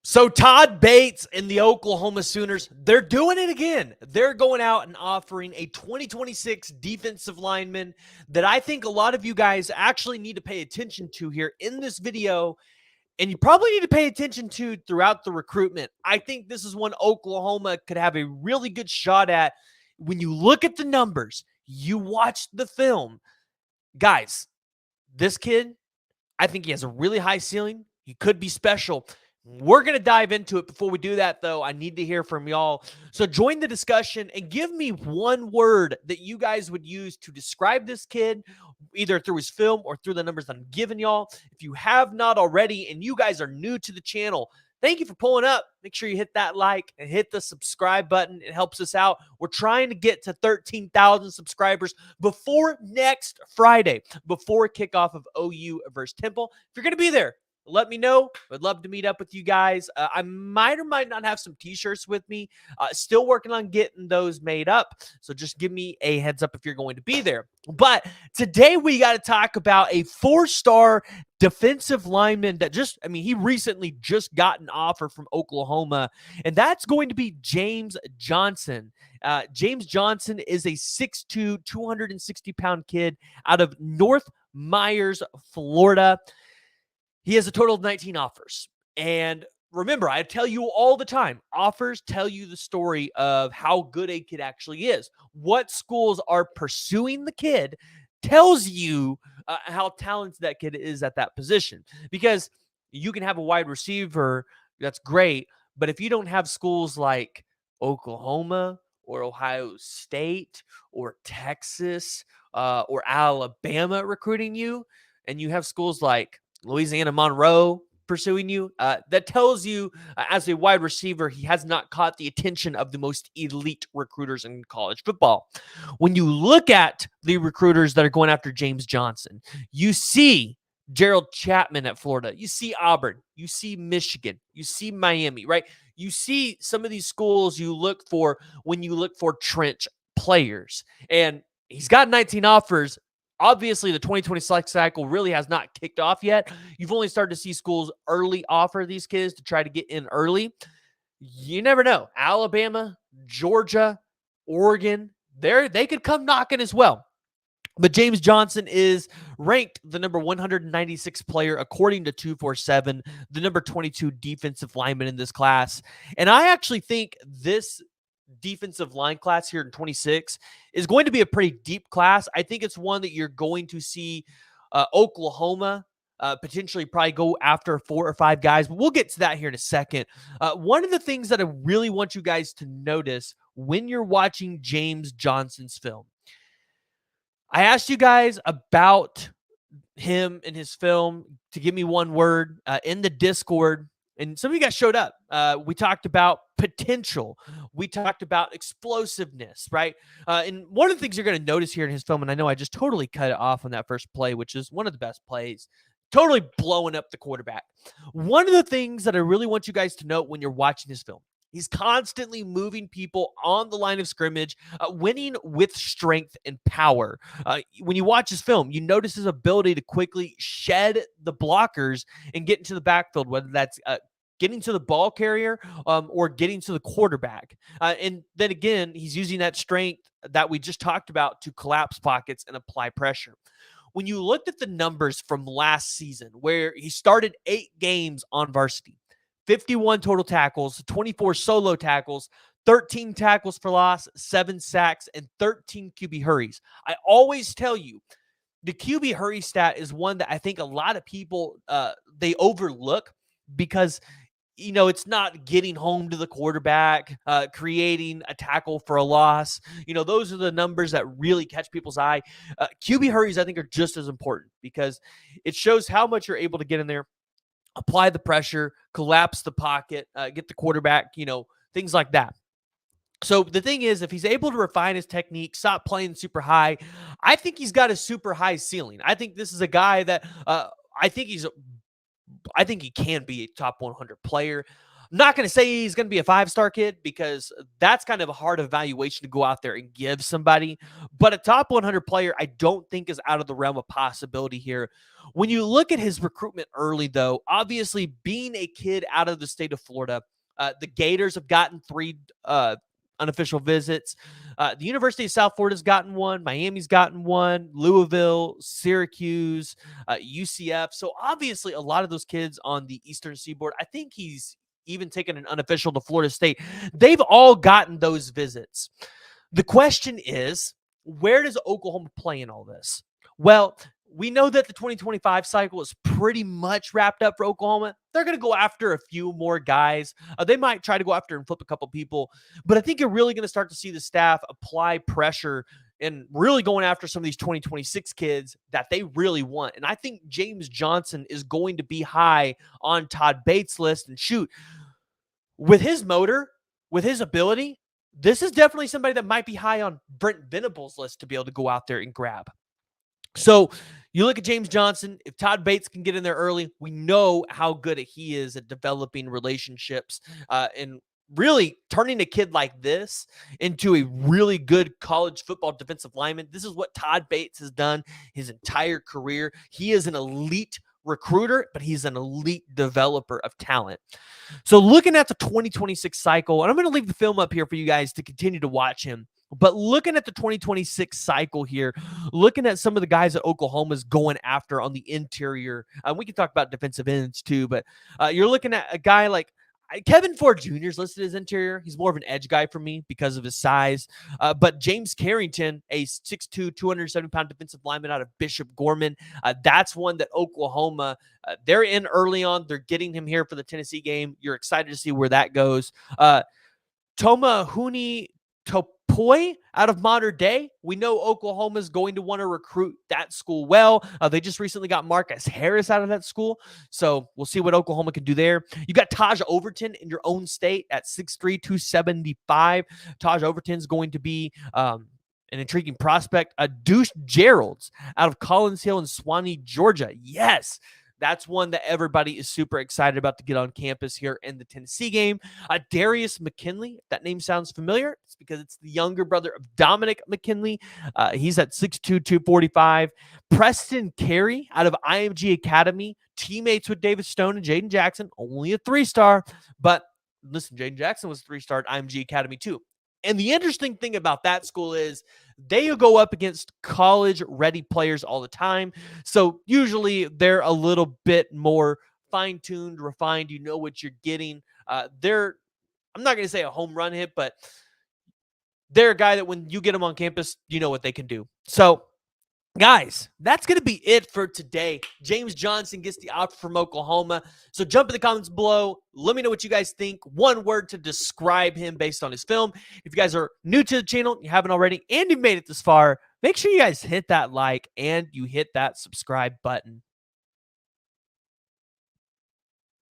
So Todd Bates and the Oklahoma Sooners, they're doing it again. They're going out and offering a 2026 defensive lineman that I think a lot of you guys actually need to pay attention to here in this video, and you probably need to pay attention to throughout the recruitment. I think this is one Oklahoma could have a really good shot at. When you look at the numbers, you watch the film, guys, this kid, I think he has a really high ceiling. He could be special. We're going to dive into it. Before we do that, though, I need to hear from y'all. So join the discussion and give me one word that you guys would use to describe this kid, either through his film or through the numbers that I'm giving y'all. If you have not already and you guys are new to the channel, thank you for pulling up. Make sure you hit that like and hit the subscribe button. It helps us out. We're trying to get to 13,000 subscribers before next Friday, before kickoff of OU versus Temple. If you're going to be there, let me know. I'd love to meet up with you guys. I might or might not have some t-shirts with me. Still working on getting those made up. So just give me a heads up if you're going to be there. But today we got to talk about a 4-star defensive lineman that he recently just got an offer from Oklahoma, and that's going to be James Johnson. James Johnson is a 6'2", 260-pound kid out of North Myers, Florida. He has a total of 19 offers. And remember, I tell you all the time, offers tell you the story of how good a kid actually is. What schools are pursuing the kid tells you how talented that kid is at that position. Because you can have a wide receiver, that's great, but if you don't have schools like Oklahoma or Ohio State or Texas or Alabama recruiting you, and you have schools like Louisiana Monroe pursuing you, that tells you as a wide receiver, he has not caught the attention of the most elite recruiters in college football. When you look at the recruiters that are going after James Johnson, you see Gerald Chapman at Florida, you see Auburn, you see Michigan, you see Miami, right? You see some of these schools you look for when you look for trench players. And he's got 19 offers. Obviously, the 2020 select cycle really has not kicked off yet. You've only started to see schools early offer these kids to try to get in early. You never know. Alabama, Georgia, Oregon, they could come knocking as well. But James Johnson is ranked the number 196 player according to 247, the number 22 defensive lineman in this class. And I actually think this defensive line class here in 26 is going to be a pretty deep class. I think it's one that you're going to see Oklahoma potentially probably go after 4 or 5 guys, but we'll get to that here in a second. One of the things that I really want you guys to notice when you're watching James Johnson's film, I asked you guys about him and his film to give me one word in the Discord. And some of you guys showed up. We talked about potential. We talked about explosiveness, right? And one of the things you're going to notice here in his film, and I know I just totally cut it off on that first play, which is one of the best plays, totally blowing up the quarterback. One of the things that I really want you guys to note when you're watching his film, he's constantly moving people on the line of scrimmage, winning with strength and power. When you watch his film, you notice his ability to quickly shed the blockers and get into the backfield, whether that's getting to the ball carrier or getting to the quarterback. And then again, he's using that strength that we just talked about to collapse pockets and apply pressure. When you looked at the numbers from last season, where he started 8 games on varsity, 51 total tackles, 24 solo tackles, 13 tackles for loss, 7 sacks, and 13 QB hurries. I always tell you, the QB hurry stat is one that I think a lot of people, they overlook because, it's not getting home to the quarterback, creating a tackle for a loss. Those are the numbers that really catch people's eye. QB hurries, I think, are just as important because it shows how much you're able to get in there, apply the pressure, collapse the pocket, get the quarterback, things like that. So the thing is, if he's able to refine his technique, stop playing super high, I think he's got a super high ceiling. I think this is a guy that I think he can be a top 100 player. I'm not going to say he's going to be a 5-star kid because that's kind of a hard evaluation to go out there and give somebody. But a top 100 player, I don't think is out of the realm of possibility here. When you look at his recruitment early, though, obviously being a kid out of the state of Florida, the Gators have gotten 3 unofficial visits. The University of South Florida's gotten one. Miami's gotten one. Louisville, Syracuse, UCF. So obviously a lot of those kids on the Eastern Seaboard, I think he's even taken an unofficial to Florida State. They've all gotten those visits. The question is, where does Oklahoma play in all this? Well, we know that the 2025 cycle is pretty much wrapped up for Oklahoma. They're going to go after a few more guys. They might try to go after and flip a couple people, but I think you're really going to start to see the staff apply pressure and really going after some of these 2026 kids that they really want. And I think James Johnson is going to be high on Todd Bates' list. And shoot, with his motor, with his ability, this is definitely somebody that might be high on Brent Venables' list to be able to go out there and grab. So you look at James Johnson. If Todd Bates can get in there early, we know how good he is at developing relationships and really turning a kid like this into a really good college football defensive lineman. This is what Todd Bates has done his entire career. He is an elite recruiter, but he's an elite developer of talent. So looking at the 2026 cycle, and I'm going to leave the film up here for you guys to continue to watch him. But looking at the 2026 cycle here, looking at some of the guys that Oklahoma's going after on the interior, we can talk about defensive ends too, but you're looking at a guy like Kevin Ford Jr. is listed as interior. He's more of an edge guy for me because of his size. But James Carrington, a 6'2", 270-pound defensive lineman out of Bishop Gorman, that's one that Oklahoma, they're in early on. They're getting him here for the Tennessee game. You're excited to see where that goes. Toma Huni Topoi out of Modern Day. We know Oklahoma is going to want to recruit that school well. They just recently got Marcus Harris out of that school. So we'll see what Oklahoma can do there. You got Taj Overton in your own state at 6'3", 275. Taj Overton's going to be an intriguing prospect. Deuce Gerald's out of Collins Hill in Swanee, Georgia. Yes. That's one that everybody is super excited about to get on campus here in the Tennessee game. Darius McKinley, if that name sounds familiar, it's because it's the younger brother of Dominic McKinley. He's at 6'2", 245. Preston Carey out of IMG Academy, teammates with David Stone and Jaden Jackson, only a 3-star. But listen, Jaden Jackson was 3-star at IMG Academy too. And the interesting thing about that school is they go up against college-ready players all the time. So usually they're a little bit more fine-tuned, refined. You know what you're getting. I'm not going to say a home run hit, but they're a guy that when you get them on campus, you know what they can do. So, guys, that's going to be it for today. James Johnson gets the offer from Oklahoma. So jump in the comments below. Let me know what you guys think. One word to describe him based on his film. If you guys are new to the channel, you haven't already, and you've made it this far, make sure you guys hit that like and you hit that subscribe button.